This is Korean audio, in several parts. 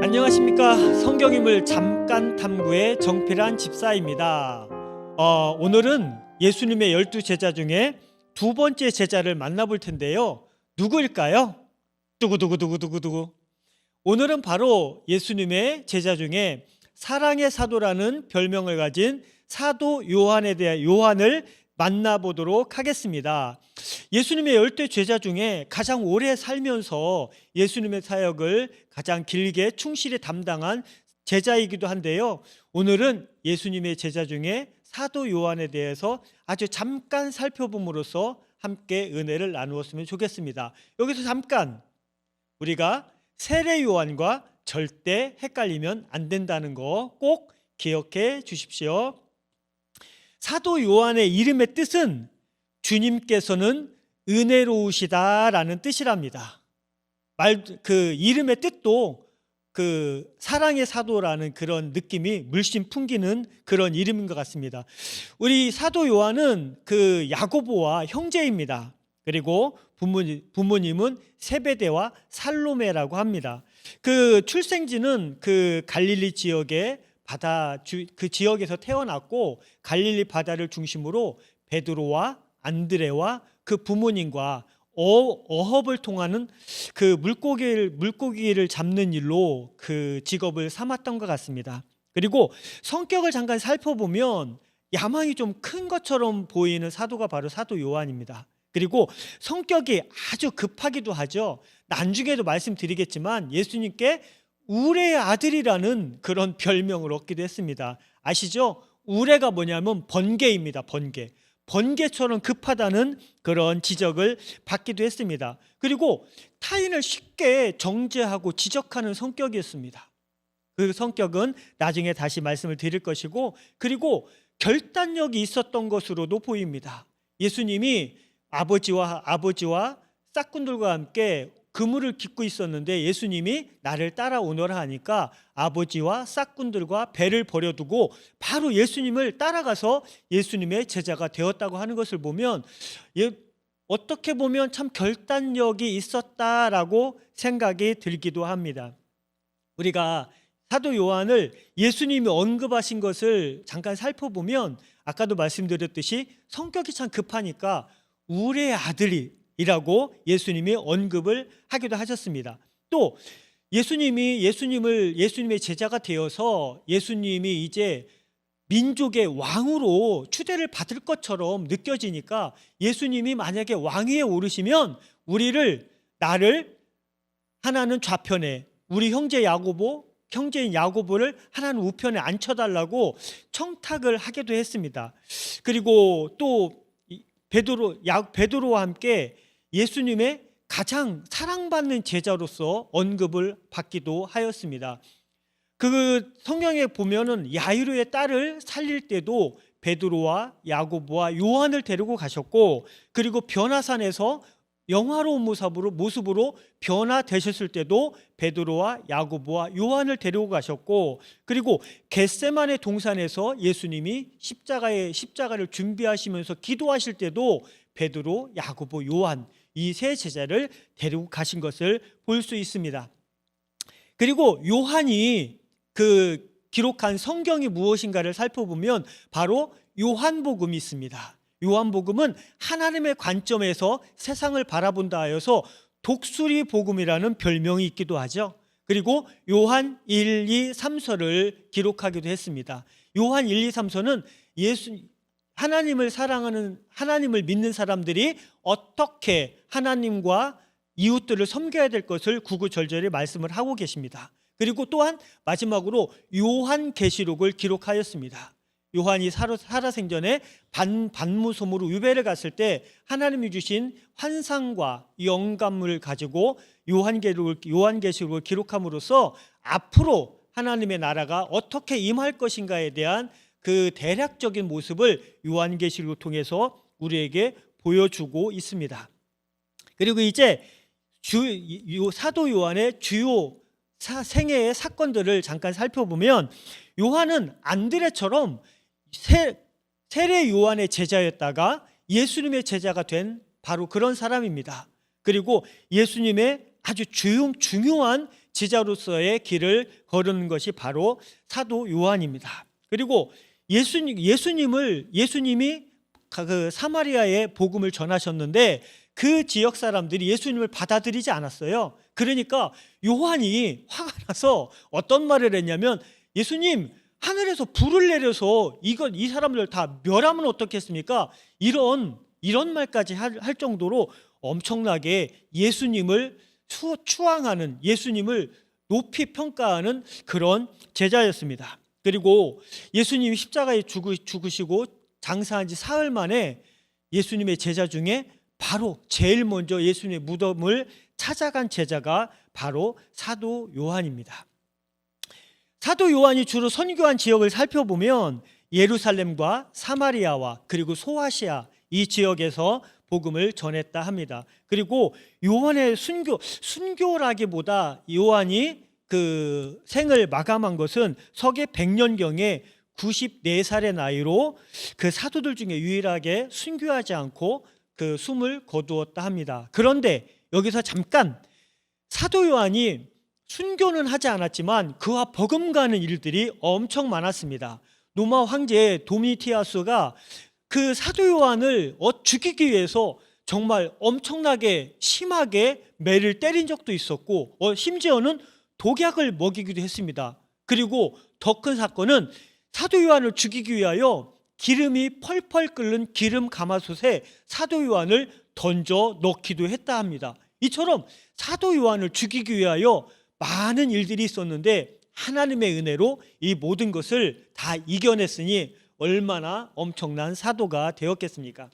안녕하십니까. 성경인물 잠깐 탐구의 정필환 집사입니다. 오늘은 예수님의 12제자 중에 두 번째 제자를 만나볼 텐데요. 누구일까요? 두구두구두구두구두구. 오늘은 바로 예수님의 제자 중에 사랑의 사도라는 별명을 가진 사도 요한에 대한 요한을 만나보도록 하겠습니다. 예수님의 12제자 중에 가장 오래 살면서 예수님의 사역을 가장 길게 충실히 담당한 제자이기도 한데요. 오늘은 예수님의 제자 중에 사도 요한에 대해서 아주 잠깐 살펴봄으로써 함께 은혜를 나누었으면 좋겠습니다. 여기서 잠깐 우리가 세례 요한과 절대 헷갈리면 안 된다는 거 꼭 기억해 주십시오. 사도 요한의 이름의 뜻은 주님께서는 은혜로우시다라는 뜻이랍니다. 그 이름의 뜻도 그 사랑의 사도라는 그런 느낌이 물씬 풍기는 그런 이름인 것 같습니다. 우리 사도 요한은 그 야고보와 형제입니다. 그리고 부모님은 세베대와 살로메라고 합니다. 그 출생지는 그 갈릴리 지역의 그 지역에서 태어났고, 갈릴리 바다를 중심으로 베드로와 안드레와 그 부모님과 어업을 통하는 그 물고기를 잡는 일로 그 직업을 삼았던 것 같습니다. 그리고 성격을 잠깐 살펴보면 야망이 좀 큰 것처럼 보이는 사도가 바로 사도 요한입니다. 그리고 성격이 아주 급하기도 하죠. 나중에도 말씀드리겠지만 예수님께 우레의 아들이라는 그런 별명을 얻기도 했습니다. 아시죠? 우레가 뭐냐면 번개입니다. 번개처럼 급하다는 그런 지적을 받기도 했습니다. 그리고 타인을 쉽게 정죄하고 지적하는 성격이었습니다. 그 성격은 나중에 다시 말씀을 드릴 것이고, 그리고 결단력이 있었던 것으로도 보입니다. 예수님이 아버지와 싹군들과 함께 그물을 깃고 있었는데 예수님이 나를 따라오너라 하니까 아버지와 싹군들과 배를 버려두고 바로 예수님을 따라가서 예수님의 제자가 되었다고 하는 것을 보면 어떻게 보면 참 결단력이 있었다라고 생각이 들기도 합니다. 우리가 사도 요한을 예수님이 언급하신 것을 잠깐 살펴보면 아까도 말씀드렸듯이 성격이 참 급하니까 우레의 아들이라고 예수님이 언급을 하기도 하셨습니다. 또 예수님의 제자가 되어서 예수님이 이제 민족의 왕으로 추대를 받을 것처럼 느껴지니까 예수님이 만약에 왕위에 오르시면 나를 하나는 좌편에, 우리 형제인 야고보를 하나는 우편에 앉혀달라고 청탁을 하기도 했습니다. 그리고 또 베드로와 함께 예수님의 가장 사랑받는 제자로서 언급을 받기도 하였습니다. 그 성경에 보면은 야이로의 딸을 살릴 때도 베드로와 야고보와 요한을 데리고 가셨고, 그리고 변화산에서 영화로운 모습으로 변화되셨을 때도 베드로와 야고보와 요한을 데리고 가셨고, 그리고 겟세마네 동산에서 예수님이 십자가를 준비하시면서 기도하실 때도 베드로, 야고보, 요한 이 세 제자를 데리고 가신 것을 볼 수 있습니다. 그리고 요한이 그 기록한 성경이 무엇인가를 살펴보면 바로 요한복음이 있습니다. 요한복음은 하나님의 관점에서 세상을 바라본다 하여서 독수리 복음이라는 별명이 있기도 하죠. 그리고 요한 1, 2, 3서를 기록하기도 했습니다. 요한 1, 2, 3서는 하나님을 믿는 사람들이 어떻게 하나님과 이웃들을 섬겨야 될 것을 구구절절히 말씀을 하고 계십니다. 그리고 또한 마지막으로 요한계시록을 기록하였습니다. 요한이 살아생전에 반무섬으로 유배를 갔을 때 하나님이 주신 환상과 영감을 가지고 요한계시록을 기록함으로써 앞으로 하나님의 나라가 어떻게 임할 것인가에 대한 그 대략적인 모습을 요한계시록을 통해서 우리에게 보여주고 있습니다. 그리고 이제 사도 요한의 주요 생애의 사건들을 잠깐 살펴보면 요한은 안드레처럼 세례 요한의 제자였다가 예수님의 제자가 된 바로 그런 사람입니다. 그리고 예수님의 아주 중요한 제자로서의 길을 걸은 것이 바로 사도 요한입니다. 그리고 예수님이 그 사마리아에 복음을 전하셨는데 그 지역 사람들이 예수님을 받아들이지 않았어요. 그러니까 요한이 화가 나서 어떤 말을 했냐면, 예수님, 하늘에서 불을 내려서 이 사람들 다 멸하면 어떻겠습니까? 이런 말까지 할 정도로 엄청나게 예수님을 추앙하는, 예수님을 높이 평가하는 그런 제자였습니다. 그리고 예수님이 십자가에 죽으시고 장사한 지 사흘 만에 예수님의 제자 중에 바로 제일 먼저 예수님의 무덤을 찾아간 제자가 바로 사도 요한입니다. 사도 요한이 주로 선교한 지역을 살펴보면 예루살렘과 사마리아와 그리고 소아시아 이 지역에서 복음을 전했다 합니다. 그리고 요한의 순교라기보다 요한이 그 생을 마감한 것은 서기 100년경에 94살의 나이로 그 사도들 중에 유일하게 순교하지 않고 그 숨을 거두었다 합니다. 그런데 여기서 잠깐, 사도 요한이 순교는 하지 않았지만 그와 버금가는 일들이 엄청 많았습니다. 로마 황제 도미티아스가 그 사도 요한을 죽이기 위해서 정말 엄청나게 심하게 매를 때린 적도 있었고 심지어는 독약을 먹이기도 했습니다. 그리고 더 큰 사건은 사도 요한을 죽이기 위하여 기름이 펄펄 끓는 기름 가마솥에 사도 요한을 던져 넣기도 했다 합니다. 이처럼 사도 요한을 죽이기 위하여 많은 일들이 있었는데 하나님의 은혜로 이 모든 것을 다 이겨냈으니 얼마나 엄청난 사도가 되었겠습니까?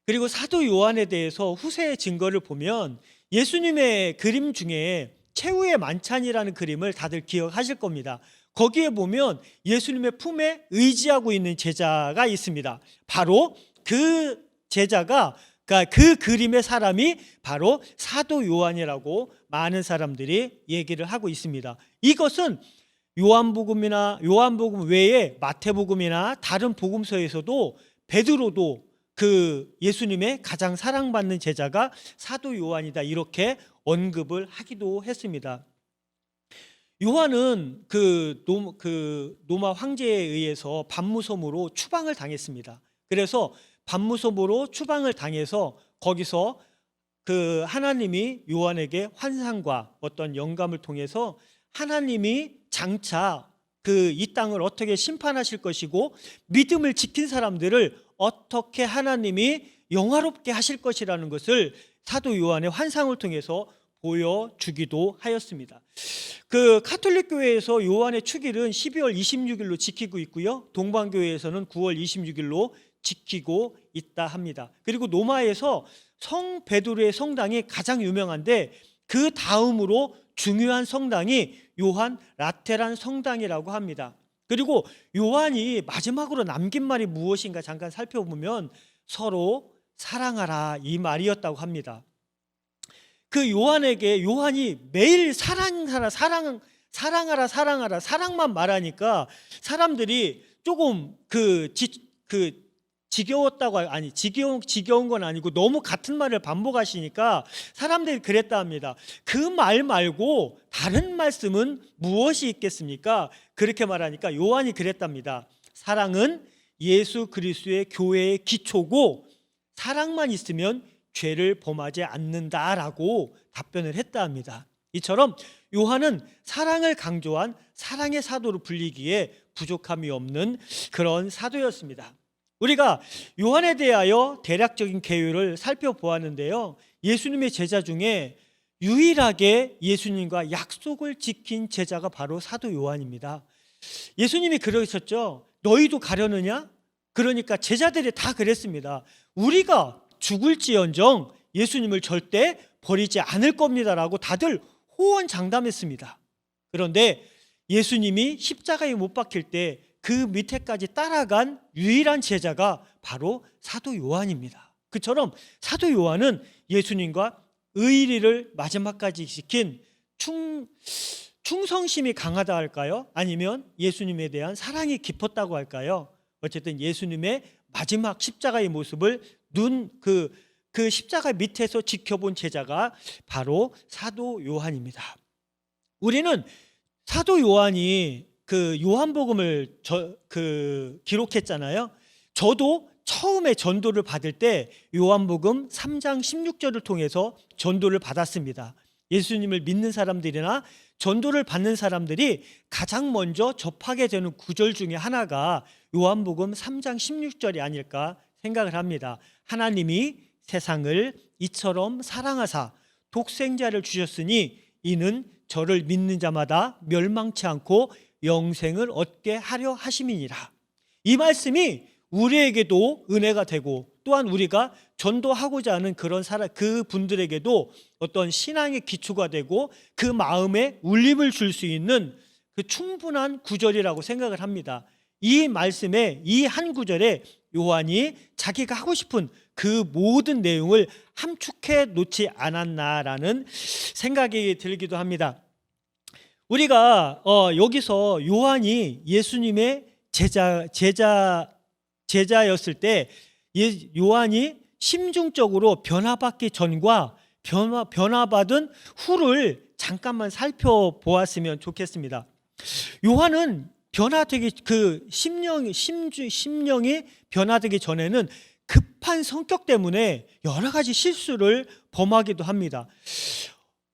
그리고 사도 요한에 대해서 후세의 증거를 보면 예수님의 그림 중에 최후의 만찬이라는 그림을 다들 기억하실 겁니다. 거기에 보면 예수님의 품에 의지하고 있는 제자가 있습니다. 바로 그 제자가, 그러니까 그 그림의 사람이 바로 사도 요한이라고 많은 사람들이 얘기를 하고 있습니다. 이것은 요한복음 외에 마태복음이나 다른 복음서에서도 베드로도 그 예수님의 가장 사랑받는 제자가 사도 요한이다 이렇게 언급을 하기도 했습니다. 요한은 그 로마 황제에 의해서 반무섬으로 추방을 당했습니다. 그래서 반무섬으로 추방을 당해서 거기서 그 하나님이 요한에게 환상과 어떤 영감을 통해서 하나님이 장차 그 이 땅을 어떻게 심판하실 것이고 믿음을 지킨 사람들을 어떻게 하나님이 영화롭게 하실 것이라는 것을 사도 요한의 환상을 통해서 보여주기도 하였습니다. 그 가톨릭 교회에서 요한의 축일은 12월 26일로 지키고 있고요. 동방교회에서는 9월 26일로 지키고 있다 합니다. 그리고 로마에서 성 베드로의 성당이 가장 유명한데 그 다음으로 중요한 성당이 요한 라테란 성당이라고 합니다. 그리고 요한이 마지막으로 남긴 말이 무엇인가 잠깐 살펴보면 서로 사랑하라 이 말이었다고 합니다. 그 요한이 매일 사랑하라 사랑만 말하니까 사람들이 조금 지겨운 건 아니고 너무 같은 말을 반복하시니까 사람들이 그랬다 합니다. 그 말 말고 다른 말씀은 무엇이 있겠습니까? 그렇게 말하니까 요한이 그랬답니다. 사랑은 예수 그리스도의 교회의 기초고 사랑만 있으면 죄를 범하지 않는다라고 답변을 했다 합니다. 이처럼 요한은 사랑을 강조한 사랑의 사도로 불리기에 부족함이 없는 그런 사도였습니다. 우리가 요한에 대하여 대략적인 계율을 살펴보았는데요. 예수님의 제자 중에 유일하게 예수님과 약속을 지킨 제자가 바로 사도 요한입니다. 예수님이 그러셨죠. 너희도 가려느냐? 그러니까 제자들이 다 그랬습니다. 우리가 죽을지언정 예수님을 절대 버리지 않을 겁니다라고 다들 호언장담했습니다. 그런데 예수님이 십자가에 못 박힐 때 그 밑에까지 따라간 유일한 제자가 바로 사도 요한입니다. 그처럼 사도 요한은 예수님과 의리를 마지막까지 지킨 충성심이 강하다 할까요? 아니면 예수님에 대한 사랑이 깊었다고 할까요? 어쨌든 예수님의 마지막 십자가의 모습을 그 십자가 밑에서 지켜본 제자가 바로 사도 요한입니다. 우리는 사도 요한이 그 요한복음을 기록했잖아요. 저도 처음에 전도를 받을 때 요한복음 3장 16절을 통해서 전도를 받았습니다. 예수님을 믿는 사람들이나 전도를 받는 사람들이 가장 먼저 접하게 되는 구절 중에 하나가 요한복음 3장 16절이 아닐까 생각을 합니다. 하나님이 세상을 이처럼 사랑하사 독생자를 주셨으니 이는 저를 믿는 자마다 멸망치 않고 영생을 얻게 하려 하심이니라. 이 말씀이 우리에게도 은혜가 되고 또한 우리가 전도하고자 하는 그 분들에게도 어떤 신앙의 기초가 되고 그 마음에 울림을 줄 수 있는 그 충분한 구절이라고 생각을 합니다. 이 말씀에 이 한 구절에 요한이 자기가 하고 싶은 그 모든 내용을 함축해 놓지 않았나라는 생각이 들기도 합니다. 우리가 여기서 요한이 예수님의 제자였을 때 요한이 심중적으로 변화받기 전과 변화받은 후를 잠깐만 살펴보았으면 좋겠습니다. 요한은 변화되기 심령이 변화되기 전에는 급한 성격 때문에 여러 가지 실수를 범하기도 합니다.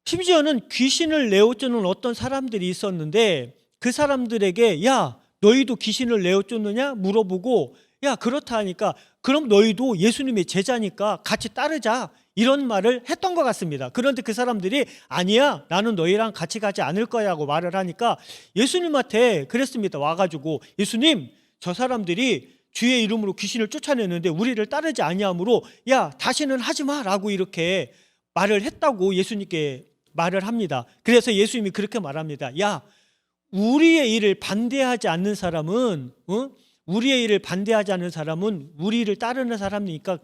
심지어는 귀신을 내어쫓는 어떤 사람들이 있었는데 그 사람들에게 야 너희도 귀신을 내어쫓느냐 물어보고 야 그렇다 하니까 그럼 너희도 예수님의 제자니까 같이 따르자 이런 말을 했던 것 같습니다. 그런데 그 사람들이 아니야 나는 너희랑 같이 가지 않을 거야라고 말을 하니까 예수님한테 그랬습니다. 와가지고 예수님 저 사람들이 주의 이름으로 귀신을 쫓아내는데 우리를 따르지 아니하므로 야 다시는 하지마 라고 이렇게 말을 했다고 예수님께 말을 합니다. 그래서 예수님이 그렇게 말합니다. 야 우리의 일을 반대하지 않는 사람은 우리를 따르는 사람이니까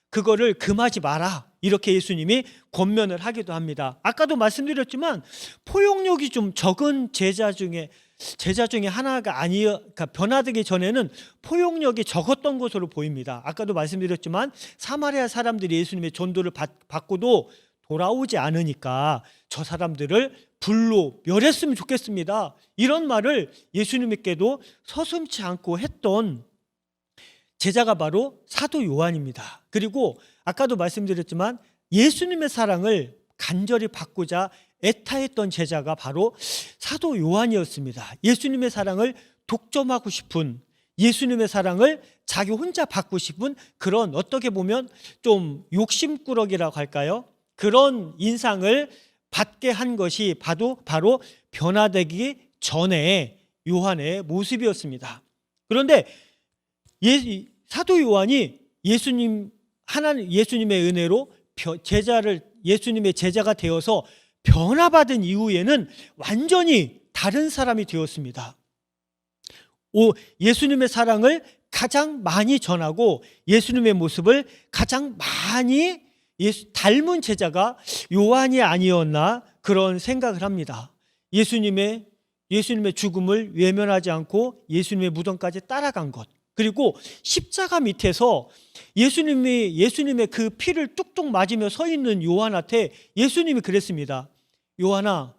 그거를 금하지 마라 이렇게 예수님이 권면을 하기도 합니다. 아까도 말씀드렸지만 포용력이 좀 적은 제자 중에 하나가 그러니까 변화되기 전에는 포용력이 적었던 것으로 보입니다. 아까도 말씀드렸지만 사마리아 사람들이 예수님의 전도를 받고도 돌아오지 않으니까 저 사람들을 불로 멸했으면 좋겠습니다. 이런 말을 예수님께도 서슴지 않고 했던 제자가 바로 사도 요한입니다. 그리고 아까도 말씀드렸지만 예수님의 사랑을 간절히 받고자 애타했던 제자가 바로 사도 요한이었습니다. 예수님의 사랑을 독점하고 싶은, 예수님의 사랑을 자기 혼자 받고 싶은 그런 어떻게 보면 좀 욕심꾸러기라고 할까요? 그런 인상을 받게 한 것이 바로 변화되기 전에 요한의 모습이었습니다. 그런데 사도 요한이 예수님의 은혜로 예수님의 제자가 되어서 변화받은 이후에는 완전히 다른 사람이 되었습니다. 예수님의 사랑을 가장 많이 전하고 예수님의 모습을 가장 많이 닮은 제자가 요한이 아니었나 그런 생각을 합니다. 예수님의 죽음을 외면하지 않고 예수님의 무덤까지 따라간 것, 그리고 십자가 밑에서 예수님의 그 피를 뚝뚝 맞으며 서 있는 요한한테 예수님이 그랬습니다. 요한아,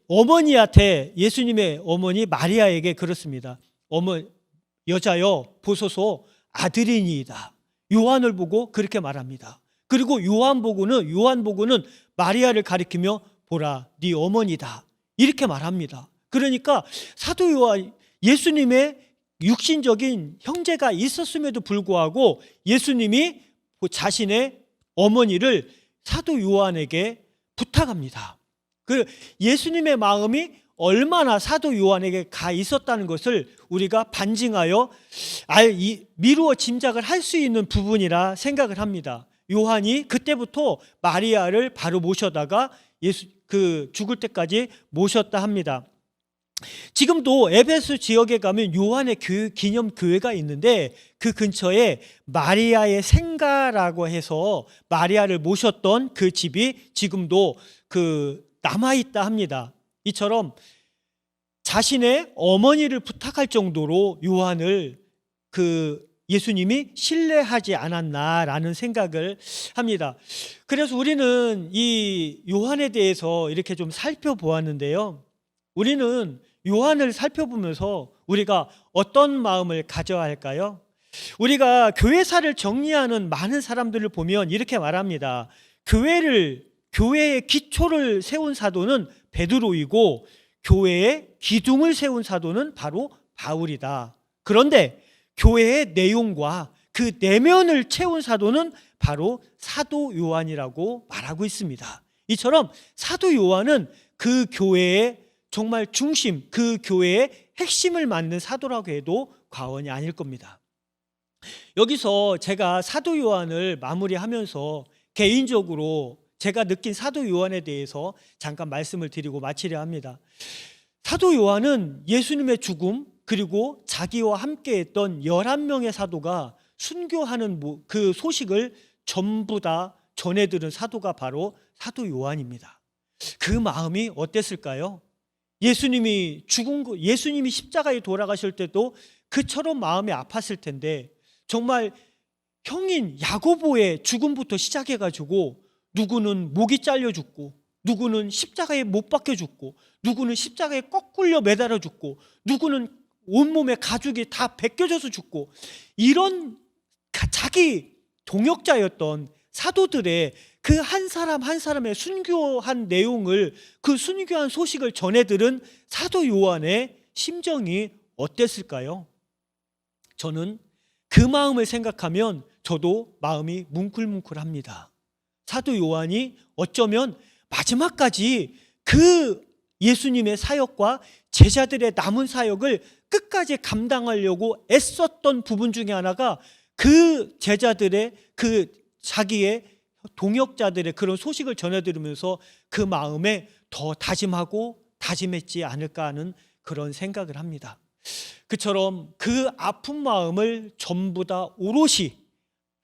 어머니한테 예수님의 어머니 마리아에게 그렇습니다. 여자여 보소서 아들이니이다. 요한을 보고 그렇게 말합니다. 그리고 요한복음은 마리아를 가리키며 보라 네 어머니다 이렇게 말합니다. 그러니까 사도 요한 예수님의 육신적인 형제가 있었음에도 불구하고 예수님이 자신의 어머니를 사도 요한에게 부탁합니다. 그 예수님의 마음이 얼마나 사도 요한에게 가 있었다는 것을 우리가 반증하여 미루어 짐작을 할 수 있는 부분이라 생각을 합니다. 요한이 그때부터 마리아를 바로 모셔다가 죽을 때까지 모셨다 합니다. 지금도 에베소 지역에 가면 요한의 기념 교회가 있는데 그 근처에 마리아의 생가라고 해서 마리아를 모셨던 그 집이 지금도 남아있다 합니다. 이처럼 자신의 어머니를 부탁할 정도로 요한을 예수님이 신뢰하지 않았나라는 생각을 합니다. 그래서 우리는 이 요한에 대해서 이렇게 좀 살펴보았는데요. 우리는 요한을 살펴보면서 우리가 어떤 마음을 가져야 할까요? 우리가 교회사를 정리하는 많은 사람들을 보면 이렇게 말합니다. 교회의 기초를 세운 사도는 베드로이고 교회의 기둥을 세운 사도는 바로 바울이다. 그런데 교회의 내용과 그 내면을 채운 사도는 바로 사도 요한이라고 말하고 있습니다. 이처럼 사도 요한은 그 교회의 정말 중심, 그 교회의 핵심을 맡는 사도라고 해도 과언이 아닐 겁니다. 여기서 제가 사도 요한을 마무리하면서 개인적으로 제가 느낀 사도 요한에 대해서 잠깐 말씀을 드리고 마치려 합니다. 사도 요한은 예수님의 죽음 그리고 자기와 함께했던 11명의 사도가 순교하는 그 소식을 전부 다 전해들은 사도가 바로 사도 요한입니다. 그 마음이 어땠을까요? 예수님이 십자가에 돌아가실 때도 그처럼 마음이 아팠을 텐데 정말 형인 야고보의 죽음부터 시작해가지고 누구는 목이 잘려 죽고 누구는 십자가에 못 박혀 죽고 누구는 십자가에 거꾸로 매달아 죽고 누구는 온몸에 가죽이 다 벗겨져서 죽고 이런 자기 동역자였던 사도들의 그 한 사람 한 사람의 순교한 내용을 그 순교한 소식을 전해들은 사도 요한의 심정이 어땠을까요? 저는 그 마음을 생각하면 저도 마음이 뭉클뭉클합니다. 사도 요한이 어쩌면 마지막까지 그 예수님의 사역과 제자들의 남은 사역을 끝까지 감당하려고 애썼던 부분 중에 하나가 그 제자들의 그 자기의 동역자들의 그런 소식을 전해들으면서 그 마음에 더 다짐하고 다짐했지 않을까 하는 그런 생각을 합니다. 그처럼 그 아픈 마음을 전부 다 오롯이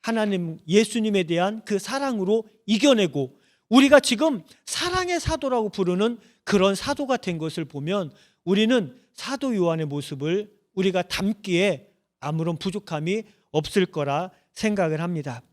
하나님 예수님에 대한 그 사랑으로 이겨내고 우리가 지금 사랑의 사도라고 부르는 그런 사도가 된 것을 보면 우리는 사도 요한의 모습을 우리가 담기에 아무런 부족함이 없을 거라 생각을 합니다.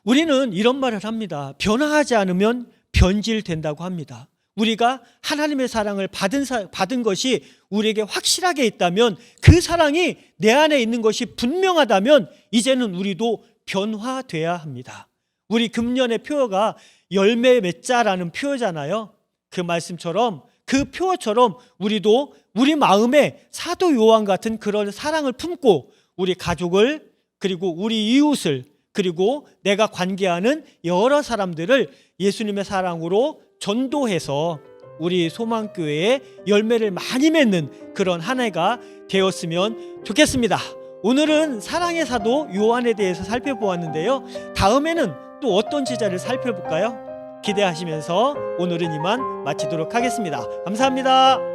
우리는 이런 말을 합니다. 변화하지 않으면 변질된다고 합니다. 우리가 하나님의 사랑을 받은 것이 우리에게 확실하게 있다면 그 사랑이 내 안에 있는 것이 분명하다면 이제는 우리도 변화돼야 합니다. 우리 금년의 표어가 열매 맺자라는 표어잖아요. 그 말씀처럼 그 표어처럼 우리도 우리 마음에 사도 요한 같은 그런 사랑을 품고 우리 가족을 그리고 우리 이웃을 그리고 내가 관계하는 여러 사람들을 예수님의 사랑으로 전도해서 우리 소망교회에 열매를 많이 맺는 그런 한 해가 되었으면 좋겠습니다. 오늘은 사랑의 사도 요한에 대해서 살펴보았는데요. 다음에는 또 어떤 제자를 살펴볼까요? 기대하시면서 오늘은 이만 마치도록 하겠습니다. 감사합니다.